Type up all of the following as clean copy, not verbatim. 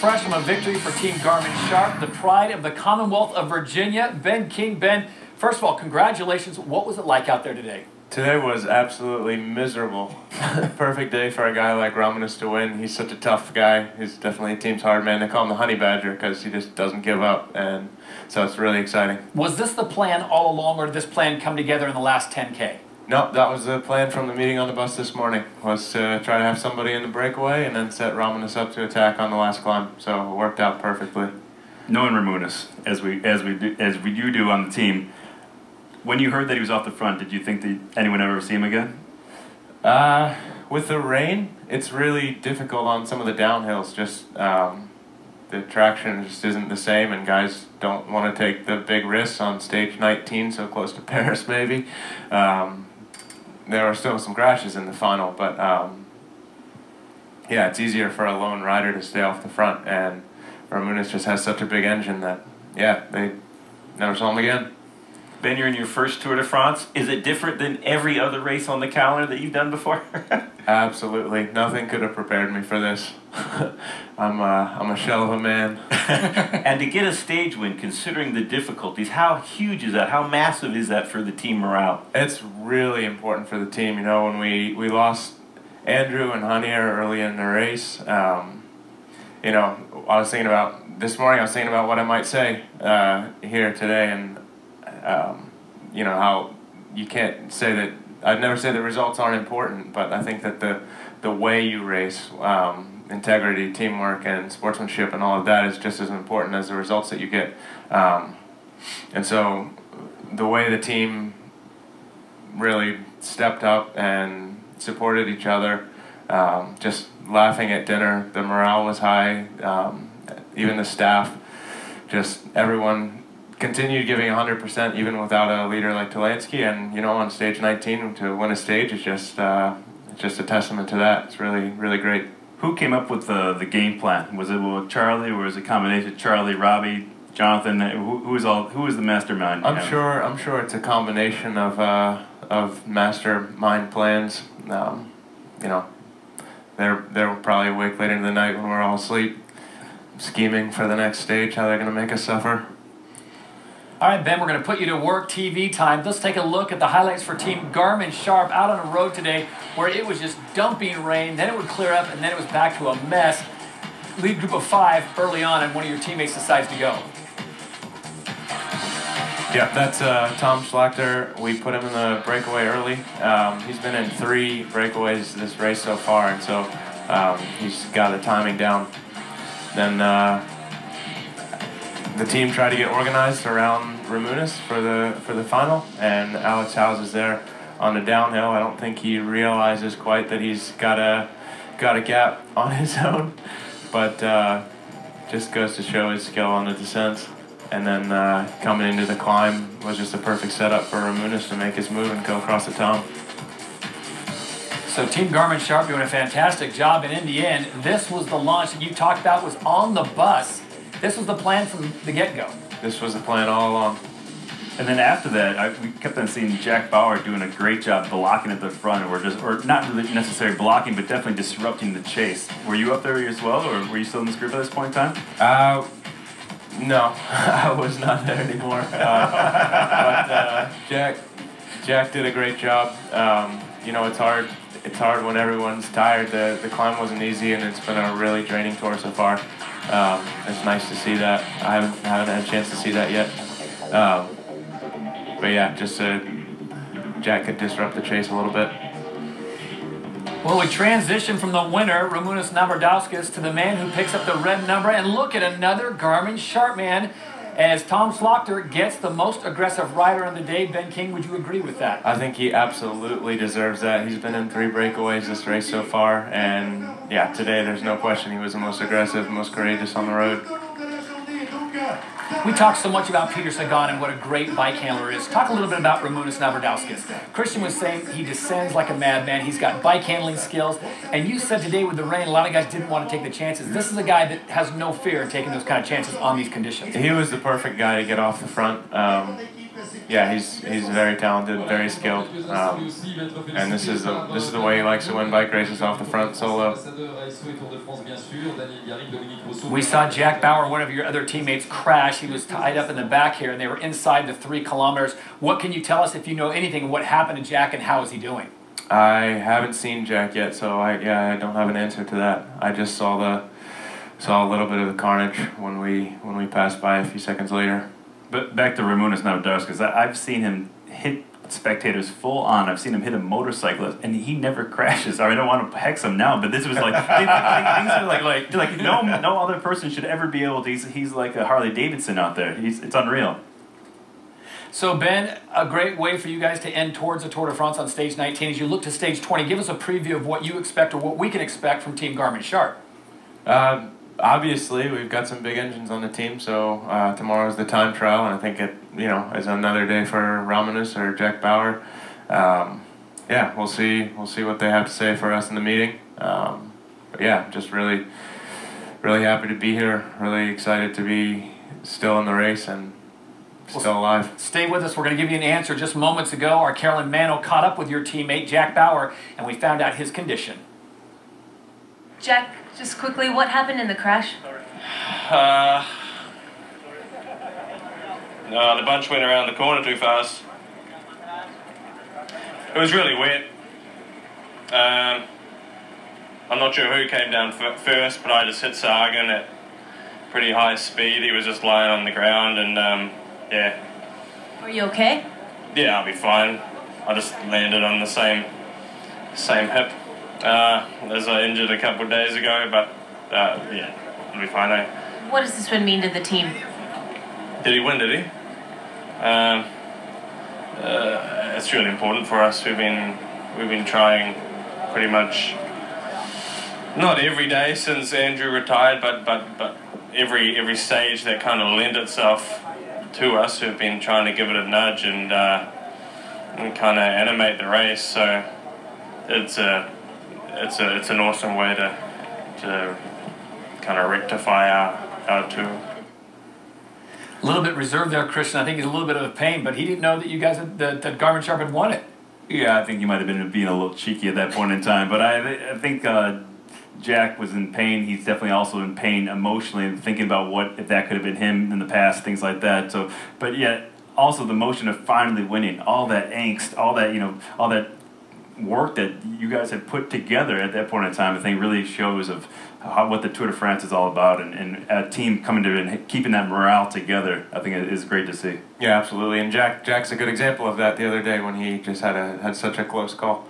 fresh from a victory for Team Garmin Sharp, the pride of the Commonwealth of Virginia. Ben King. Ben, first of all, congratulations. What was it like out there today? Today was absolutely miserable. Perfect day for a guy like Romulus to win. He's such a tough guy. He's definitely a team's hard man. They call him the Honey Badger because he just doesn't give up, and so it's really exciting. Was this the plan all along, or did this plan come together in the last 10K? No, that was the plan from the meeting on the bus this morning, was to try to have somebody in the breakaway and then set Romulus up to attack on the last climb. So it worked out perfectly. Knowing Romulus, as we do on the team, when you heard that he was off the front, did you think that anyone ever see him again? With the rain, it's really difficult on some of the downhills. Just the traction just isn't the same, and guys don't want to take the big risks on stage 19, so close to Paris maybe. There were still some crashes in the final, but yeah, it's easier for a lone rider to stay off the front, and Romulus just has such a big engine that, yeah, they never saw him again. Ben, you're in your first Tour de France. Is it different than every other race on the calendar that you've done before? Absolutely. Nothing could have prepared me for this. I'm a shell of a man. And to get a stage win, considering the difficulties, how huge is that? How massive is that for the team morale? It's really important for the team. You know, when we lost Andrew and Hanier early in the race, you know, this morning I was thinking about what I might say here today, and you know, how you can't say that. I'd never say the results aren't important, but I think that the way you race, integrity, teamwork, and sportsmanship, and all of that is just as important as the results that you get. And so, the way the team really stepped up and supported each other, just laughing at dinner, the morale was high. Even the staff, just everyone continued giving 100% even without a leader like Talansky, and you know, on stage 19 to win a stage is just a testament to that. It's really, really great. Who came up with the game plan? Was it with Charlie, or was it a combination of Charlie, Robbie, Jonathan? Who was the mastermind? I'm sure it's a combination of mastermind plans. You know, they're probably awake later in the night when we're all asleep, scheming for the next stage, how they're going to make us suffer. All right, Ben, we're going to put you to work, TV time. Let's take a look at the highlights for Team Garmin Sharp out on the road today, where it was just dumping rain, then it would clear up, and then it was back to a mess. Lead group of 5 early on, and one of your teammates decides to go. Yeah, that's Tom Schlachter. We put him in the breakaway early. He's been in 3 breakaways this race so far, and so he's got the timing down. Then the team tried to get organized around Romulus for the final, and Alex Howes is there on the downhill. I don't think he realizes quite that he's got a gap on his own, but just goes to show his skill on the descents. And then coming into the climb was just a perfect setup for Romulus to make his move and go across the tom. So Team Garmin Sharp doing a fantastic job, and in the end, this was the launch that you talked about, was on the bus. This was the plan from the get-go. This was the plan all along. And then after that, we kept on seeing Jack Bauer doing a great job blocking at the front, or not really necessarily blocking, but definitely disrupting the chase. Were you up there as well, or were you still in this group at this point in time? No, I was not there anymore. But Jack did a great job. You know, it's hard. It's hard when everyone's tired. The climb wasn't easy, and it's been a really draining tour so far. It's nice to see that. I haven't had a chance to see that yet. But yeah, just Jack could disrupt the chase a little bit. Well, we transition from the winner, Ramūnas Navardauskas, to the man who picks up the red number. And look at another Garmin Sharp man, as Tom Schlachter gets the most aggressive rider on the day. Ben King, would you agree with that? I think he absolutely deserves that. He's been in 3 breakaways this race so far, and yeah, today there's no question he was the most aggressive, most courageous on the road. We talk so much about Peter Sagan and what a great bike handler is. Talk a little bit about Ramūnas Navardauskas. Christian was saying he descends like a madman. He's got bike handling skills. And you said today with the rain, a lot of guys didn't want to take the chances. This is a guy that has no fear in taking those kind of chances on these conditions. He was the perfect guy to get off the front. yeah, he's very talented, very skilled, and this is the way he likes to win bike races, off the front solo. We saw Jack Bauer, one of your other teammates, crash. He was tied up in the back here, and they were inside the 3 kilometers. What can you tell us, if you know anything, what happened to Jack and how is he doing? I haven't seen Jack yet, so I don't have an answer to that. I just saw a little bit of the carnage when we passed by a few seconds later. But back to Ramonas Navadarskas, I've seen him hit spectators full on. I've seen him hit a motorcyclist, and he never crashes. I mean, I don't want to hex him now, but this was like things are like no other person should ever be able to. He's like a Harley Davidson out there. It's unreal. So Ben, a great way for you guys to end towards the Tour de France on stage 19. As you look to stage 20, give us a preview of what you expect or what we can expect from Team Garmin Sharp. Obviously, we've got some big engines on the team, so tomorrow's the time trial, and I think it is another day for Ramonas or Jack Bauer. Yeah, we'll see what they have to say for us in the meeting. But yeah, just really happy to be here. Really excited to be still in the race and still alive. Stay with us. We're going to give you an answer. Just moments ago, our Carolyn Mano caught up with your teammate Jack Bauer, and we found out his condition. Jack, just quickly, what happened in the crash? No, the bunch went around the corner too fast. It was really wet. I'm not sure who came down first, but I just hit Sagan at pretty high speed. He was just lying on the ground, and yeah. Are you okay? Yeah, I'll be fine. I just landed on the same hip. As I injured a couple of days ago, but yeah, I'll be fine. What does this one mean to the team? Did he win, did he? It's really important for us. We've been trying pretty much, not every day since Andrew retired, but every stage that kind of lent itself to us, we've been trying to give it a nudge and kind of animate the race. So it's an awesome way to kind of rectify our tour. A little bit reserved there, Christian. I think he's a little bit of a pain, but he didn't know that you guys that Garmin Sharp had won it. Yeah, I think he might have been being a little cheeky at that point in time. But I think Jack was in pain. He's definitely also in pain emotionally and thinking about what if that could have been him in the past, things like that. So, but yet also the motion of finally winning, all that angst, all that work that you guys have put together at that point in time, I think really shows of what the Tour de France is all about, and a team coming together and keeping that morale together. I think it is great to see. Yeah, absolutely. And Jack's a good example of that the other day when he just had such a close call.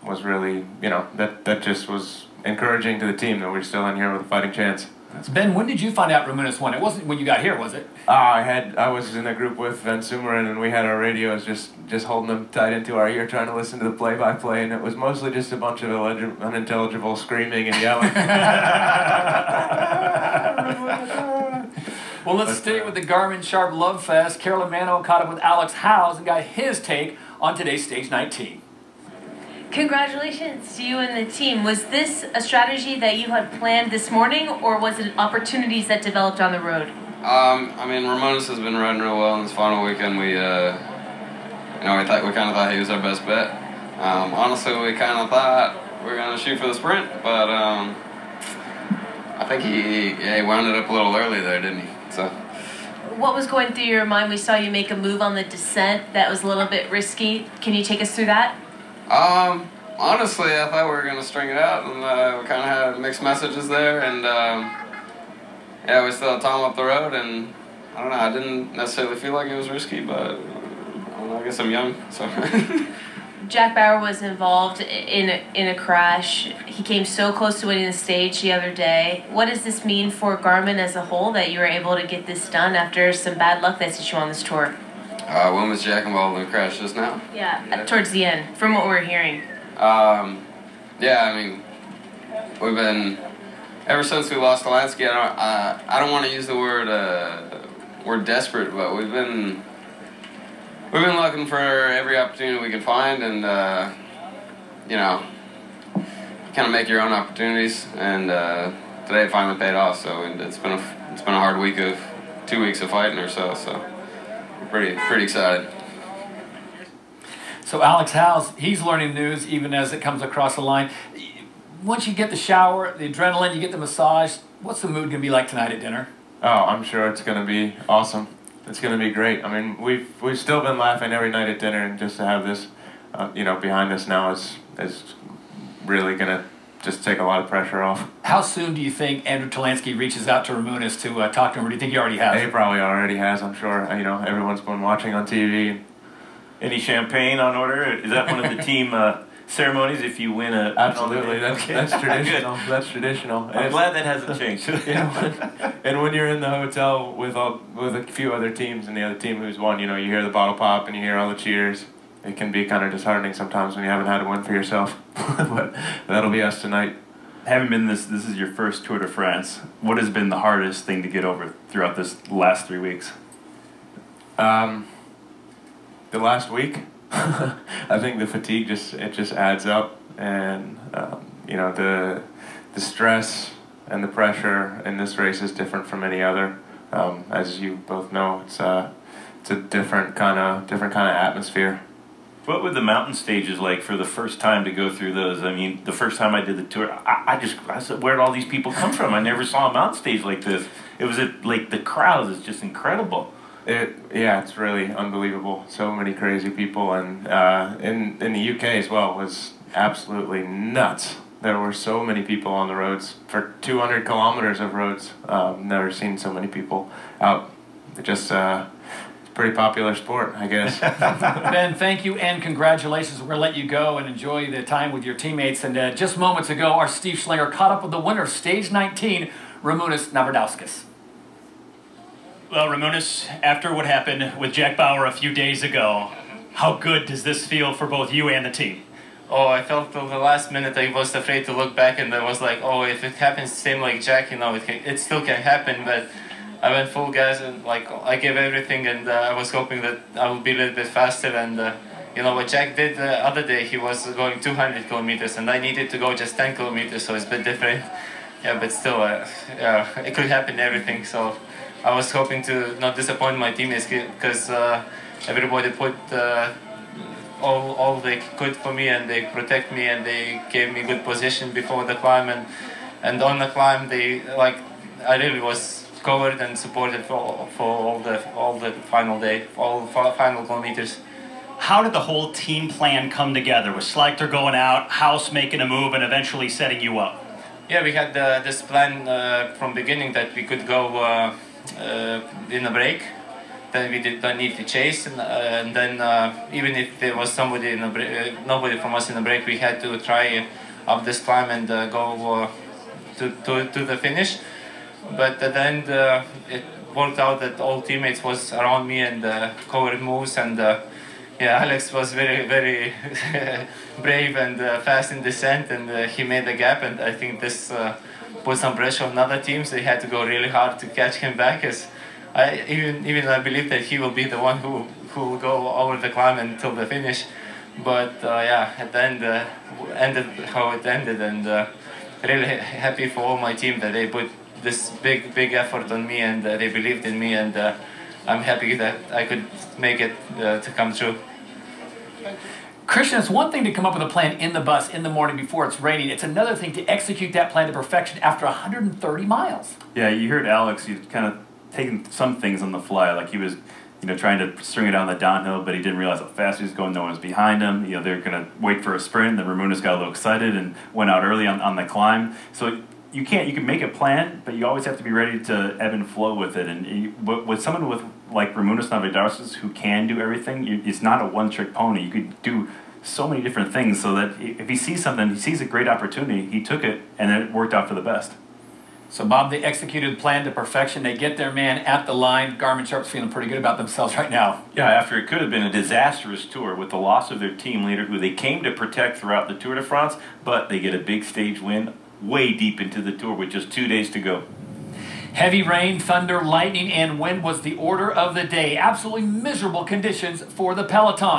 Was really, that just was encouraging to the team that we're still in here with a fighting chance. Ben, when did you find out Ramonas won? It wasn't when you got here, was it? I was in a group with Van Sumeren, and we had our radios just holding them tight into our ear, trying to listen to the play-by-play, and it was mostly just a bunch of unintelligible screaming and yelling. Well, let's stay with the Garmin Sharp Love Fest. Carolyn Mano caught up with Alex Howes and got his take on today's stage 19. Congratulations to you and the team. Was this a strategy that you had planned this morning, or was it opportunities that developed on the road? I mean, Ramonas has been riding real well in this final weekend. We kind of thought he was our best bet. Honestly, we kind of thought we were going to shoot for the sprint, but I think he wound it up a little early there, didn't he? So. What was going through your mind? We saw you make a move on the descent that was a little bit risky. Can you take us through that? Honestly, I thought we were going to string it out, and we kind of had mixed messages there, and yeah, we still had time up the road, and I don't know, I didn't necessarily feel like it was risky, but I don't know, I guess I'm young, so. Jack Bauer was involved in a crash. He came so close to winning the stage the other day. What does this mean for Garmin as a whole, that you were able to get this done after some bad luck that's hit you on this tour? When was Jack involved in the crash? Just now? Yeah, towards the end, from what we're hearing. Yeah, I mean, we've been, ever since we lost Lansky, I don't want to use the word desperate, but we've been looking for every opportunity we can find, and kind of make your own opportunities. And today it finally paid off. So it's been a hard week of 2 weeks of fighting or so. So we're pretty excited. So Alex Howes, he's learning news even as it comes across the line. Once you get the shower, the adrenaline, you get the massage, what's the mood going to be like tonight at dinner? Oh, I'm sure it's going to be awesome. It's going to be great. I mean, we've still been laughing every night at dinner, and just to have this, behind us now is really going to just take a lot of pressure off. How soon do you think Andrew Talansky reaches out to Ramones to talk to him, or do you think he already has? He probably already has, I'm sure. Everyone's been watching on TV. Any champagne on order? Is that one of the team ceremonies if you win a... Absolutely, that's traditional. That's traditional. I'm glad that hasn't changed. And when you're in the hotel with a few other teams and the other team who's won, you hear the bottle pop and you hear all the cheers. It can be kind of disheartening sometimes when you haven't had a win for yourself. But that'll be us tonight. Having been this is your first Tour de France. What has been the hardest thing to get over throughout this last 3 weeks? The last week, I think the fatigue just adds up, and the stress and the pressure in this race is different from any other. As you both know, it's a different kind of atmosphere. What were the mountain stages like for the first time to go through those? I mean, the first time I did the tour, I said, where did all these people come from? I never saw a mountain stage like this. It was like the crowds is just incredible. It's really unbelievable. So many crazy people, and in the UK as well was absolutely nuts. There were so many people on the roads for 200 kilometers of roads. Never seen so many people out. It's a pretty popular sport, I guess. Ben, thank you and congratulations. We're going to let you go and enjoy the time with your teammates. And just moments ago, our Steve Schlinger caught up with the winner of Stage 19, Ramonas Navardauskas. Well, Ramonas, after what happened with Jack Bauer a few days ago, how good does this feel for both you and the team? Oh, I felt till the last minute I was afraid to look back, and I was like, oh, if it happens same like Jack, it still can happen, but I went full gas and I gave everything, and I was hoping that I would be a little bit faster, and what Jack did the other day, he was going 200 kilometers, and I needed to go just 10 kilometers, so it's a bit different. Yeah, but still, it could happen, everything, so I was hoping to not disappoint my teammates, because everybody put all they could for me, and they protect me, and they gave me good position before the climb, and on the climb I really was covered and supported for all the final day, all final kilometers. How did the whole team plan come together? Was Schleicher going out, House making a move, and eventually setting you up? Yeah, we had this plan from beginning that we could go in a break. Then we don't need to chase, and then even if there was somebody nobody from us in the break, we had to try up this climb and go to the finish. But at the end, it worked out that all teammates was around me and covered moves, and Alex was very, very brave and fast in descent, and he made a gap, and I think this put some pressure on other teams. They had to go really hard to catch him back, as I believe that he will be the one who will go over the climb until the finish. But at the end, ended how it ended, and really happy for all my team that they put this big effort on me, and they believed in me, and I'm happy that I could make it to come true. Christian, it's one thing to come up with a plan in the bus in the morning before it's raining. It's another thing to execute that plan to perfection after 130 miles. Yeah, you heard Alex. He's kind of taking some things on the fly, like he was, trying to string it down the downhill, but he didn't realize how fast he was going. No one was behind him. They're going to wait for a sprint. Then Ramonas got a little excited and went out early on the climb. So you can make a plan, but you always have to be ready to ebb and flow with it. And with someone with like Ramonas Navardauskas who can do everything, it's not a one-trick pony. You could do so many different things, so that if he sees something, he sees a great opportunity, he took it, and then it worked out for the best. So, Bob, they executed the plan to perfection. They get their man at the line. Garmin Sharp's feeling pretty good about themselves right now. Yeah, after it could have been a disastrous tour with the loss of their team leader, who they came to protect throughout the Tour de France, but they get a big stage win way deep into the tour with just 2 days to go. Heavy rain, thunder, lightning, and wind was the order of the day. Absolutely miserable conditions for the peloton.